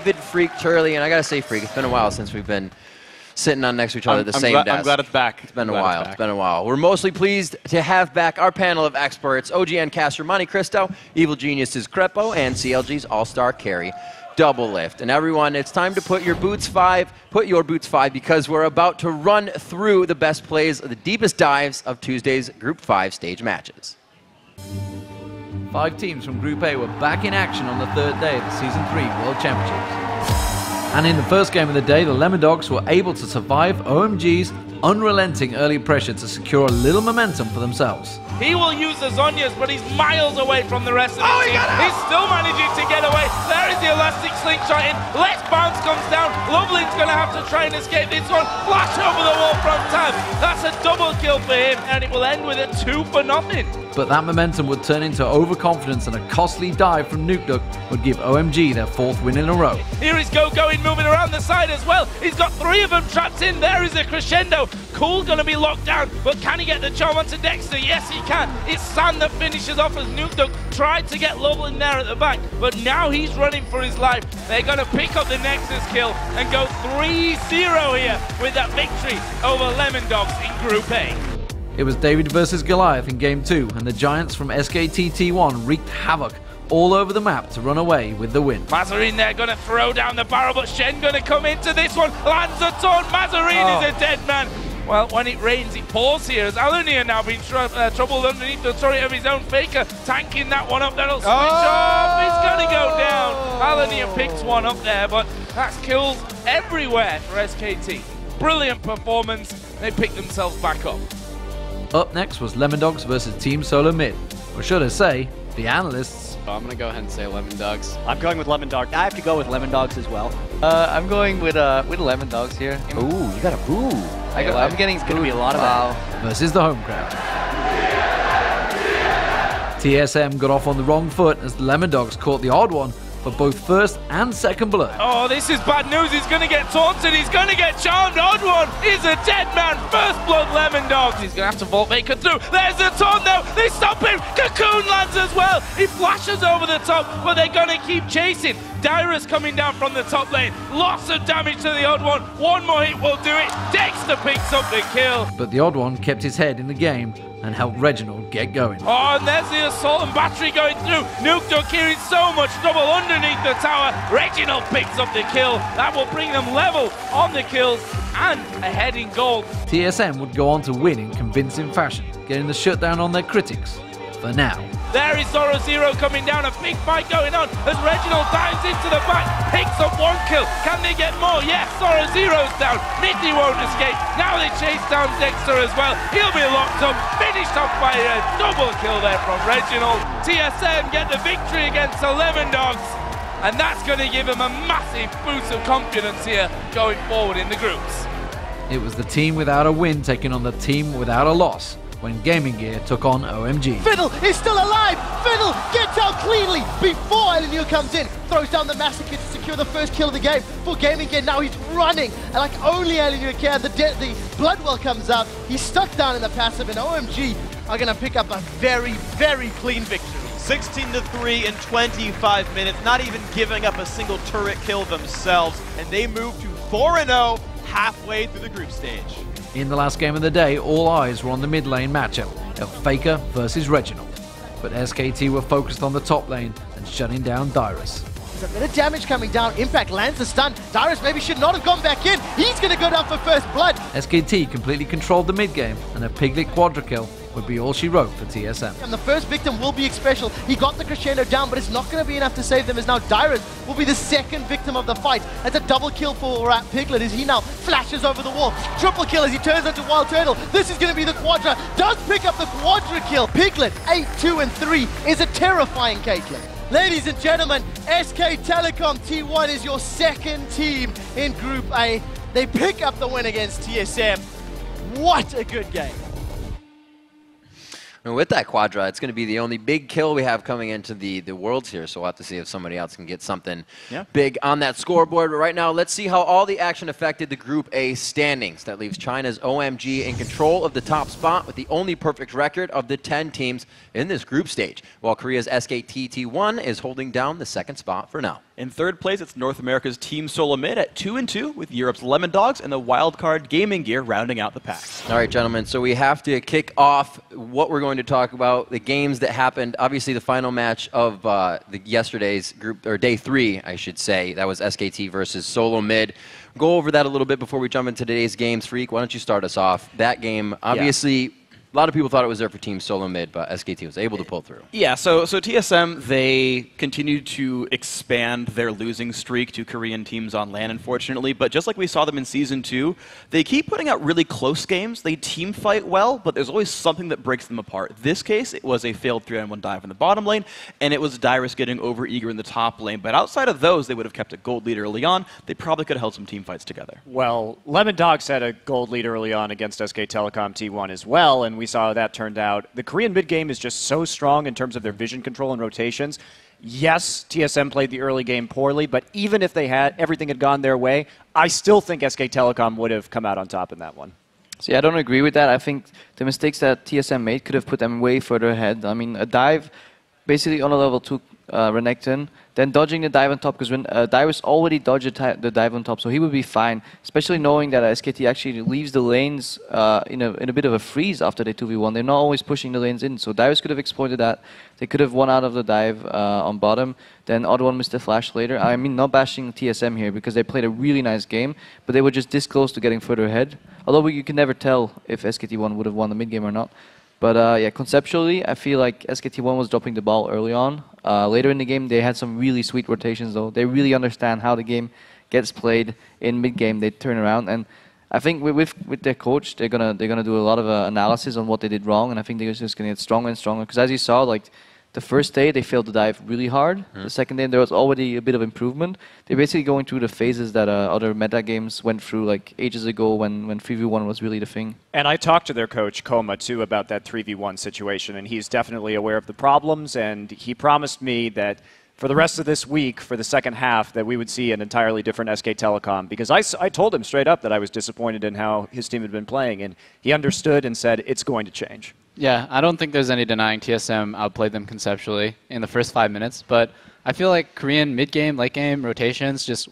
David Freak Turley, and I gotta say, Freak, it's been a while since we've been sitting on next to each other at the same desk. I'm glad it's back. It's been a while. It's been a while. We're mostly pleased to have back our panel of experts: OGN caster Monte Cristo, Evil Geniuses Crepo, and CLG's All-Star Carry Doublelift. And everyone, it's time to put your boots 5, because we're about to run through the best plays of the deepest dives of Tuesday's Group 5 stage matches. 5 teams from Group A were back in action on the 3rd day of the Season 3 World Championships. And in the first game of the day, the Lemon Dogs were able to survive OMG's unrelenting early pressure to secure a little momentum for themselves. He will use the Zhonya's, but he's miles away from the rest of the team. He's still managing to get away. There is the elastic slingshot in. Let's Bounce comes down. Lovelin's going to have to try and escape this one. Flash over the wall from Tab. That's a double kill for him, and it will end with a 2-0. But that momentum would turn into overconfidence, and a costly dive from Nukeduck would give OMG their 4th win in a row. Here is Going moving around the side as well. He's got 3 of them trapped in. There is a crescendo. Cool going to be locked down, but can he get the charm onto Dexter? Yes, he can. It's Sam that finishes off as Nukeduck tried to get Lovelin there at the back, but now he's running for his life. They're going to pick up the Nexus kill and go 3-0 here with that victory over Lemon Dogs in Group A. It was David versus Goliath in Game 2, and the Giants from SKTT1 wreaked havoc all over the map to run away with the win. Mazarine there going to throw down the barrel, but Shen going to come into this one. Lands a taunt. Mazarine is a dead man. Well, when it rains, it pours here. As Alunia now being troubled underneath the turret of his own Faker, tanking that one up. That'll switch off. It's going to go down. Alunia picks one up there, but that's kills everywhere for SKT. Brilliant performance. They pick themselves back up. Up next was Lemon Dogs versus Team Solo Mid. Or should I say, the analysts. I'm going to go ahead and say Lemon Dogs. I'm going with Lemon Dogs. I have to go with Lemon Dogs as well. I'm going with Lemon Dogs here. Ooh, you got a boo. I'm getting It's going to be a lot of that. Versus the home crowd. TSM got off on the wrong foot as the Lemon Dogs caught the odd one for both first and second blood. Oh, this is bad news. He's going to get taunted. He's going to get charmed. Odd one is a dead man. First blood Lemon Dogs. He's going to have to vault Baker through. There's the taunt though. They stop him. Cocoon lands as well. He flashes over the top, but they're going to keep chasing. Dyrus coming down from the top lane. Lots of damage to the odd one. One more hit will do it. Dexter picks up the kill. But the odd one kept his head in the game and helped Reginald get going. Oh, and there's the assault and battery going through. Nukeduck here in so much trouble underneath the tower. Reginald picks up the kill. That will bring them level on the kills and ahead in gold. TSM would go on to win in convincing fashion, getting the shutdown on their critics. For now. There is Zoro Zero coming down, a big fight going on as Reginald dives into the back, picks up 1 kill. Can they get more? Yes, Zoro Zero's down. Nitty won't escape. Now they chase down Dexter as well. He'll be locked up, finished off by a double kill there from Reginald. TSM get the victory against the Lemon Dogs, and that's going to give them a massive boost of confidence here going forward in the groups. It was the team without a win taking on the team without a loss when Gaming Gear took on OMG. Fiddle is still alive! Fiddle gets out cleanly before Elinure comes in. Throws down the Massacre to secure the first kill of the game for Gaming Gear. Now he's running, and like only Elinure can. The Bloodwell comes out. He's stuck down in the passive, and OMG are going to pick up a very, very clean victory. 16-3 in 25 minutes, not even giving up a single turret kill themselves, and they move to 4-0 halfway through the group stage. In the last game of the day, all eyes were on the mid lane matchup of Faker versus Reginald. But SKT were focused on the top lane and shutting down Dyrus. There's a bit of damage coming down. Impact lands the stun. Dyrus maybe should not have gone back in. He's going to go down for first blood. SKT completely controlled the mid game, and a Piglet quadra kill would be all she wrote for TSM. And the first victim will be Xpecial. He got the crescendo down, but it's not going to be enough to save them, as now Dyrus will be the second victim of the fight. That's a double kill for Piglet as he now flashes over the wall. Triple kill as he turns into Wild Turtle. This is going to be the quadra. Does pick up the quadra kill. Piglet, 8, 2, and 3 is a terrifying Caitlyn. Ladies and gentlemen, SK Telecom T1 is your second team in Group A. They pick up the win against TSM. What a good game. And with that quadra, it's going to be the only big kill we have coming into the Worlds here, so we'll have to see if somebody else can get something big on that scoreboard. But right now, let's see how all the action affected the Group A standings. That leaves China's OMG in control of the top spot with the only perfect record of the 10 teams in this group stage, while Korea's SKTT1 is holding down the second spot for now. In third place, it's North America's Team Solo Mid at 2-2 with Europe's Lemon Dogs and the Wildcard Gaming Gear rounding out the pack. All right, gentlemen, so we have to kick off what we're going to talk about, the games that happened. Obviously, the final match of yesterday's group, or day 3, I should say. That was SKT versus Solo Mid. Go over that a little bit before we jump into today's games. Freak, why don't you start us off? That game, obviously, a lot of people thought it was there for Team Solo Mid, but SKT was able to pull through. Yeah, so TSM, they continued to expand their losing streak to Korean teams on LAN, unfortunately. But just like we saw them in Season 2, they keep putting out really close games. They team fight well, but there's always something that breaks them apart. This case, it was a failed 3-on-1 dive in the bottom lane, and it was Dyrus getting over-eager in the top lane. But outside of those, they would have kept a gold lead early on. They probably could have held some team fights together. Well, Lemon Dogs had a gold lead early on against SK Telecom T1 as well, and we saw how that turned out. The Korean mid game is just so strong in terms of their vision control and rotations. Yes, TSM played the early game poorly, but even if everything had gone their way, I still think SK Telecom would have come out on top in that one. See, I don't agree with that. I think the mistakes that TSM made could have put them way further ahead. I mean, a dive basically on a level 2 Renekton, then dodging the dive on top, because when Dyrus already dodged the dive on top, so he would be fine, especially knowing that SKT actually leaves the lanes in a bit of a freeze after they 2v1. They're not always pushing the lanes in, so Dyrus could have exploited that. They could have won out of the dive on bottom, then other one missed the flash later. I mean, not bashing TSM here, because they played a really nice game, but they were just this close to getting further ahead. Although you can never tell if SKT1 would have won the mid game or not. But yeah, conceptually, I feel like SKT1 was dropping the ball early on. Later in the game, they had some really sweet rotations, though. They really understand how the game gets played in mid-game. They turn around, and I think with their coach, they're gonna do a lot of analysis on what they did wrong, and I think they're just gonna get stronger and stronger. Because as you saw, like the first day, they failed to dive really hard. The second day, there was already a bit of improvement. They're basically going through the phases that other meta games went through, like ages ago when 3v1 was really the thing. And I talked to their coach, Koma, too, about that 3v1 situation, and he's definitely aware of the problems, and he promised me that for the rest of this week, for the second half, that we would see an entirely different SK Telecom. Because I told him straight up that I was disappointed in how his team had been playing, and he understood and said it's going to change. Yeah, I don't think there's any denying TSM outplayed them conceptually in the first 5 minutes, but I feel like Korean mid-game, late-game rotations, just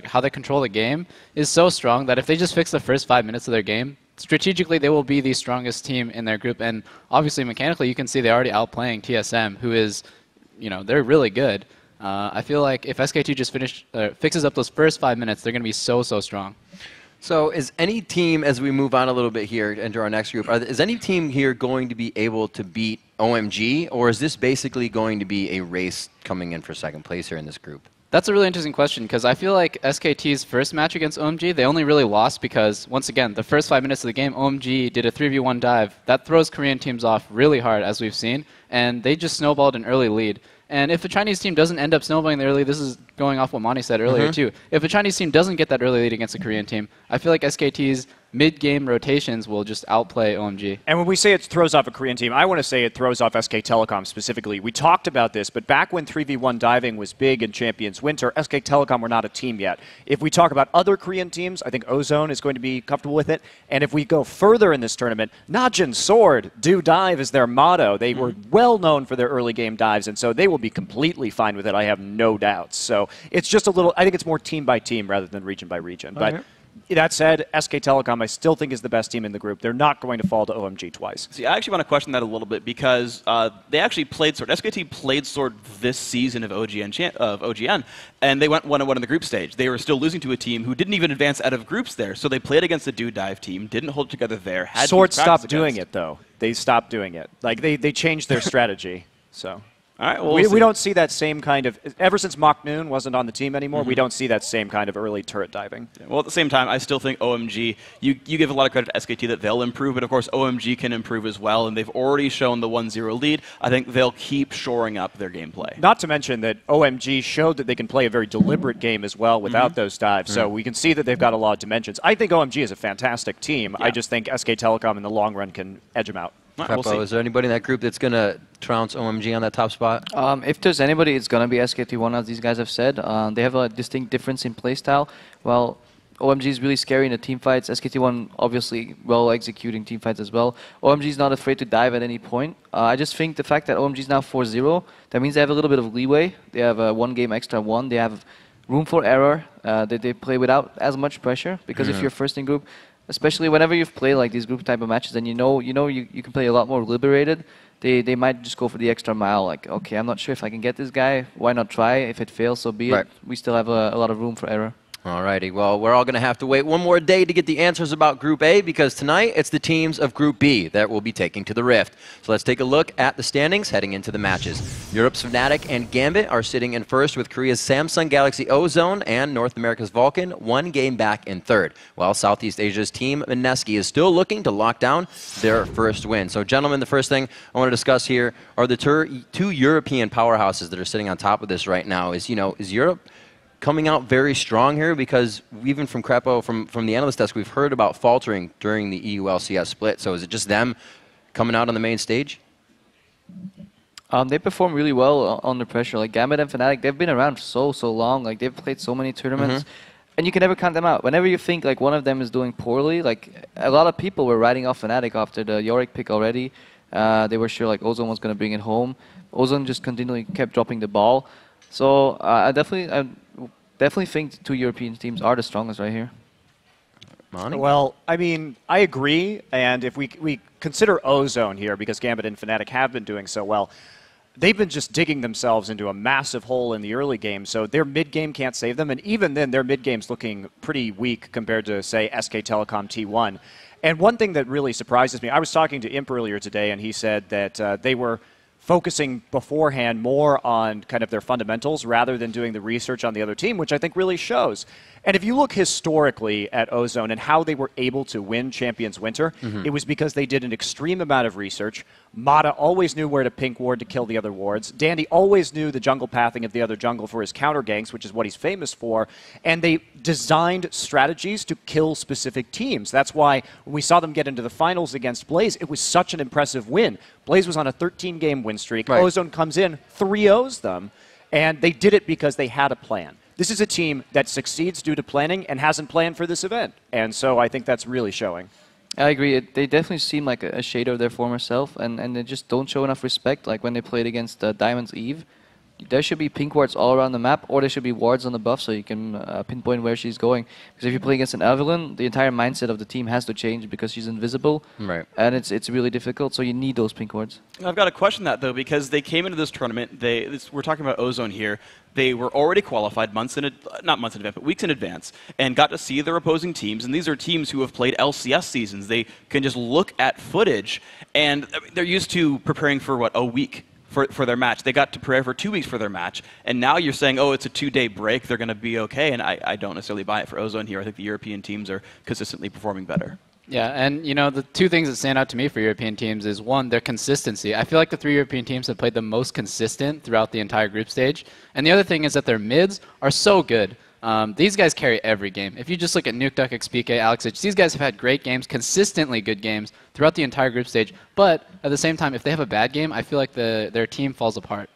how they control the game is so strong that if they just fix the first 5 minutes of their game, strategically they will be the strongest team in their group. And obviously mechanically you can see they're already outplaying TSM, who is, they're really good. I feel like if SKT just fixes up those first 5 minutes, they're going to be so strong. So is any team, as we move on a little bit here into our next group, is any team here going to be able to beat OMG, or is this basically going to be a race coming in for second place here in this group? That's a really interesting question, because I feel like SKT's first match against OMG, they only really lost because, once again, the first 5 minutes of the game, OMG did a 3v1 dive. That throws Korean teams off really hard, as we've seen, and they just snowballed an early lead. And if a Chinese team doesn't end up snowballing the early, this is going off what Mani said earlier too. If a Chinese team doesn't get that early lead against a Korean team, I feel like SKT's mid-game rotations will just outplay OMG. And when we say it throws off a Korean team, I want to say it throws off SK Telecom specifically. We talked about this, but back when 3v1 diving was big in Champions Winter, SK Telecom were not a team yet. If we talk about other Korean teams, I think Ozone is going to be comfortable with it. And if we go further in this tournament, Najin Sword, do dive is their motto. They were well known for their early game dives, and so they will be completely fine with it, I have no doubts. So it's just a little, I think it's more team by team rather than region by region. But that said, SK Telecom I still think is the best team in the group. They're not going to fall to OMG twice. See, I actually want to question that a little bit because they actually played Sword. SKT played Sword this season of OGN, and they went 1-1 in the group stage. They were still losing to a team who didn't even advance out of groups there. So they played against the Do Dive team, didn't hold it together there. Sword stopped doing it, though. They stopped doing it. Like, they changed their strategy. So. All right, well, we don't see that same kind of, ever since Mach Noon wasn't on the team anymore, we don't see that same kind of early turret diving. Yeah, well, at the same time, I still think OMG, you give a lot of credit to SKT that they'll improve, but of course OMG can improve as well, and they've already shown the 1-0 lead. I think they'll keep shoring up their gameplay. Not to mention that OMG showed that they can play a very deliberate game as well without those dives, so we can see that they've got a lot of dimensions. I think OMG is a fantastic team. I just think SK Telecom in the long run can edge them out. Right, we'll is there anybody in that group that's going to trounce OMG on that top spot? If there's anybody, it's going to be SKT1, as these guys have said. They have a distinct difference in playstyle. Well, OMG is really scary in the team fights. SKT1 obviously well executing team fights as well. OMG is not afraid to dive at any point. I just think the fact that OMG is now 4-0, that means they have a little bit of leeway. They have a 1 game extra won. They have room for error. They play without as much pressure because if you're first in group, especially whenever you've played like these group type of matches, then you can play a lot more liberated. They might just go for the extra mile. Like, okay, I'm not sure if I can get this guy. Why not try? If it fails, so be it. We still have a lot of room for error. Alrighty, well, we're all going to have to wait one more day to get the answers about Group A because tonight it's the teams of Group B that will be taking to the Rift. So let's take a look at the standings heading into the matches. Europe's Fnatic and Gambit are sitting in first with Korea's Samsung Galaxy Ozone and North America's Vulcan 1 game back in third, while Southeast Asia's Team Mineski is still looking to lock down their first win. So gentlemen, the first thing I want to discuss here are the two European powerhouses that are sitting on top of this right now. Is Europe coming out very strong here? Because even from Krepo, from the analyst desk, we've heard about faltering during the EU-LCS split. So is it just them coming out on the main stage? They perform really well under pressure. Like Gambit and Fnatic, they've been around so long. Like they've played so many tournaments, and you can never count them out. Whenever you think like one of them is doing poorly, like a lot of people were writing off Fnatic after the Yorick pick already. They were sure like Ozone was going to bring it home. Ozone just continually kept dropping the ball. So I definitely think the two European teams are the strongest right here. Monty? Well, I mean, I agree. And if we consider Ozone here, because Gambit and Fnatic have been doing so well, they've been just digging themselves into a massive hole in the early game. So their mid-game can't save them. And even then, their mid-game's looking pretty weak compared to, say, SK Telecom T1. And one thing that really surprises me, I was talking to Imp earlier today, and he said that they were focusing beforehand more on kind of their fundamentals rather than doing the research on the other team, which I think really shows. And if you look historically at Ozone and how they were able to win Champions Winter, it was because they did an extreme amount of research. Mata always knew where to pink ward to kill the other wards. Dandy always knew the jungle pathing of the other jungle for his counter ganks, which is what he's famous for. And they designed strategies to kill specific teams. That's why when we saw them get into the finals against Blaze, it was such an impressive win. Blaze was on a 13-game win streak. Ozone comes in, 3-0s them, and they did it because they had a plan. This is a team that succeeds due to planning and hasn't planned for this event. And so I think that's really showing. I agree. They definitely seem like a shade of their former self, and they just don't show enough respect. Like when they played against Diamond's Eve, there should be pink wards all around the map, or there should be wards on the buff so you can pinpoint where she's going. Because if you play against an Evelynn, the entire mindset of the team has to change because she's invisible, and it's really difficult. So you need those pink wards. I've got to question that though, because they came into this tournament. We're talking about Ozone here. They were already qualified not months in advance, but weeks in advance, and got to see their opposing teams. And these are teams who have played LCS seasons. They can just look at footage, and they're used to preparing for a week for their match. They got to prepare for 2 weeks for their match, and now you're saying, oh, it's a 2-day break, they're going to be okay, and I don't necessarily buy it for Ozone here. I think the European teams are consistently performing better. Yeah, and the two things that stand out to me for European teams is, one, their consistency. I feel like the three European teams have played the most consistent throughout the entire group stage. And the other thing is that their mids are so good. These guys carry every game. If you just look at Nukeduck, XPK, Alexich, these guys have had great games, consistently good games throughout the entire group stage. But at the same time, if they have a bad game, I feel like their team falls apart.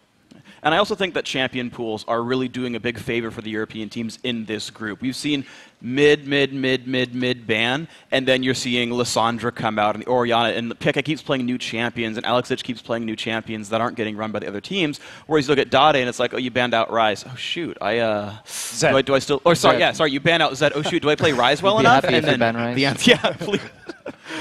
And I also think that champion pools are really doing a big favor for the European teams in this group. We've seen mid ban, and then you're seeing Lissandra come out, and the Orianna, and Pekka keeps playing new champions, and Alexich keeps playing new champions that aren't getting run by the other teams. Whereas you look at Dade, and it's like, oh, you banned out Ryze. Oh shoot, Zed. Do I still? Oh, sorry, Zed. You banned out Zed. Oh shoot, do I play Ryze well enough? And then ban Ryze. The answer, yeah, please.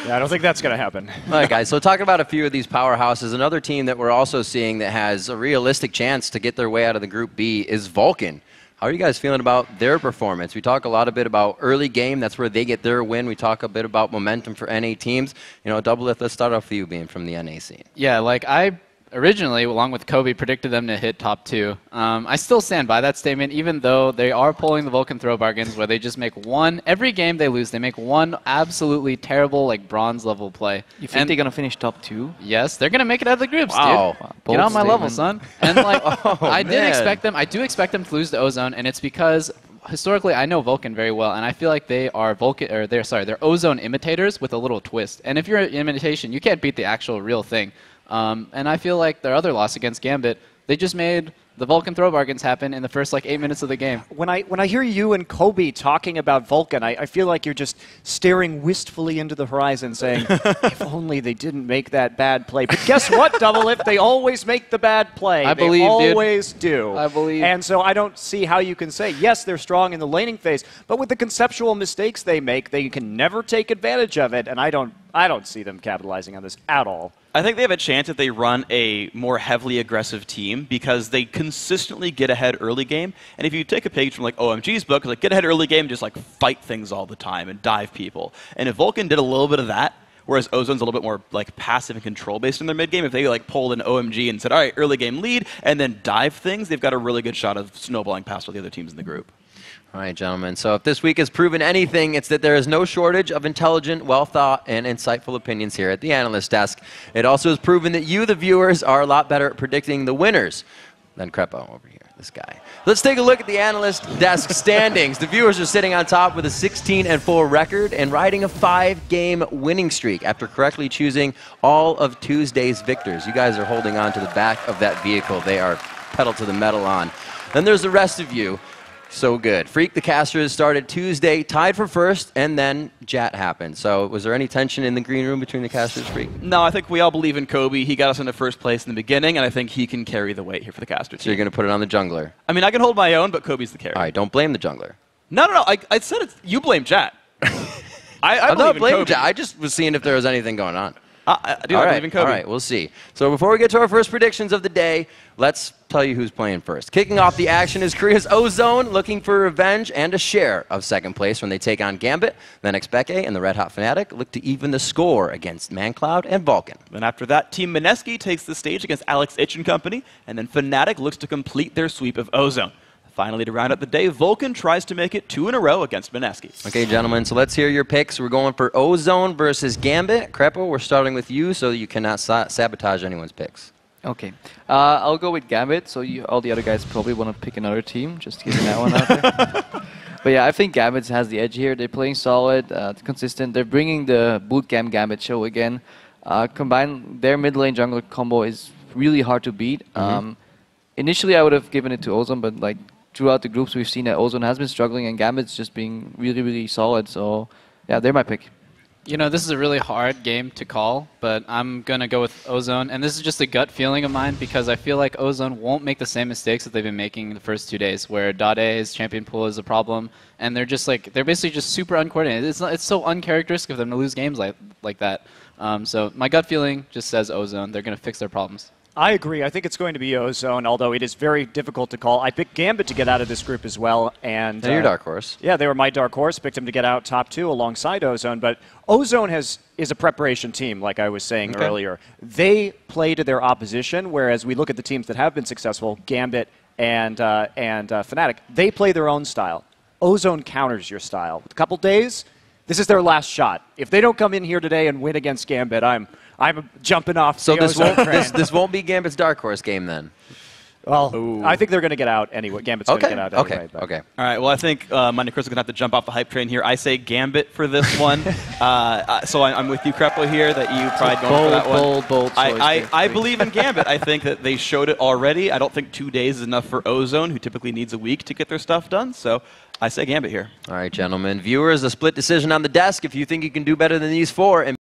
Yeah, I don't think that's going to happen. All right, guys, so talking about a few of these powerhouses, another team that we're also seeing that has a realistic chance to get their way out of the Group B is Vulcan. How are you guys feeling about their performance? We talk a bit about early game. That's where they get their win. We talk a bit about momentum for NA teams. Doublelift, let's start off with you being from the NA scene. Yeah, like I originally, along with Kobe, predicted them to hit top 2. I still stand by that statement, even though they are pulling the Vulcan throw bargains where they just make every game they lose, they make one absolutely terrible, bronze level play. You think they're going to finish top 2? Yes, they're going to make it out of the groups, dude. Wow. Get on my level, son. And I do expect them to lose to Ozone, and it's because historically, I know Vulcan very well, and I feel like they are they're Ozone imitators with a little twist. And if you're an imitation, you can't beat the actual real thing. And I feel like their other loss against Gambit, they just made the Vulcan throw bargains happen in the first like 8 minutes of the game. When I hear you and Kobe talking about Vulcan, I feel like you're just staring wistfully into the horizon saying, if only they didn't make that bad play. But guess what, Double Lift? They always make the bad play. I believe, They always do. I believe. And so I don't see how you can say, yes, they're strong in the laning phase, but with the conceptual mistakes they make, they can never take advantage of it, and I don't see them capitalizing on this at all. I think they have a chance if they run a more heavily aggressive team because they consistently get ahead early game. And if you take a page from like OMG's book, like get ahead early game, just like fight things all the time and dive people. And if Vulcan did a little bit of that, whereas Ozone's a little bit more like passive and control based in their mid game, if they like pulled an OMG and said, all right, early game lead, and then dive things, they've got a really good shot of snowballing past all the other teams in the group. All right, gentlemen. So if this week has proven anything, it's that there is no shortage of intelligent, well-thought, and insightful opinions here at the Analyst Desk. It also has proven that you, the viewers, are a lot better at predicting the winners than Crepo over here, this guy. Let's take a look at the Analyst Desk standings. The viewers are sitting on top with a 16-4 record and riding a 5-game winning streak after correctly choosing all of Tuesday's victors. You guys are holding on to the back of that vehicle. They are pedal to the metal on. Then there's the rest of you. So good. Freak the Casters started Tuesday, tied for first, and then Jat happened. So was there any tension in the green room between the Casters, Freak? No, I think we all believe in Kobe. He got us into first place in the beginning, and I think he can carry the weight here for the Casters. So you're going to put it on the jungler? I mean, I can hold my own, but Kobe's the carry. All right, don't blame the jungler. No. I said it's, you blame Jat. I'm not blaming Jat. I just was seeing if there was anything going on. I believe in Kobe. All right, we'll see. So before we get to our first predictions of the day, let's tell you who's playing first. Kicking off the action is Korea's Ozone, looking for revenge and a share of second place when they take on Gambit. Then Xpeke and the Red Hot Fnatic look to even the score against ManCloud and Vulcan. Then after that, Team Mineski takes the stage against Alex Ich and Company, and then Fnatic looks to complete their sweep of Ozone. Finally, to round out the day, Vulcan tries to make it 2 in a row against Mineski. Okay, gentlemen, so let's hear your picks. We're going for Ozone versus Gambit. Crepo, we're starting with you, so you cannot sabotage anyone's picks. Okay. I'll go with Gambit, so all the other guys probably want to pick another team, just getting that one out there. But yeah, I think Gambit has the edge here. They're playing solid, consistent. They're bringing the Bootcamp Gambit show again. Combined, their mid lane jungler combo is really hard to beat. Initially, I would have given it to Ozone, but like throughout the groups, we've seen that Ozone has been struggling, and Gambit's just being really, really solid. So yeah, they're my pick. You know, this is a really hard game to call, but I'm going to go with Ozone. And this is just a gut feeling of mine because I feel like Ozone won't make the same mistakes that they've been making the first 2 days, where Dade's champion pool is a problem. And they're just like, they're basically just super uncoordinated. It's so uncharacteristic of them to lose games like that. So my gut feeling just says Ozone. They're going to fix their problems. I agree. I think it's going to be Ozone, although it is very difficult to call. I picked Gambit to get out of this group as well. And your dark horse. Yeah, they were my dark horse. Picked him to get out top 2 alongside Ozone. But Ozone is a preparation team, like I was saying earlier. They play to their opposition, whereas we look at the teams that have been successful, Gambit and Fnatic, they play their own style. Ozone counters your style. With a couple days, this is their last shot. If they don't come in here today and win against Gambit, I'm jumping off. So this won't be Gambit's dark horse game then. Well, I think they're going to get out anyway. Gambit's going to get out anyway. Okay. All right, well, I think Monte Cristo is going to have to jump off the hype train here. I say Gambit for this one. So I'm with you, Crepo, here, that you probably going for that one. Bold choice. I believe in Gambit. I think that they showed it already. I don't think 2 days is enough for Ozone, who typically needs a week to get their stuff done. So I say Gambit here. All right, gentlemen. Viewers, a split decision on the desk. If you think you can do better than these four and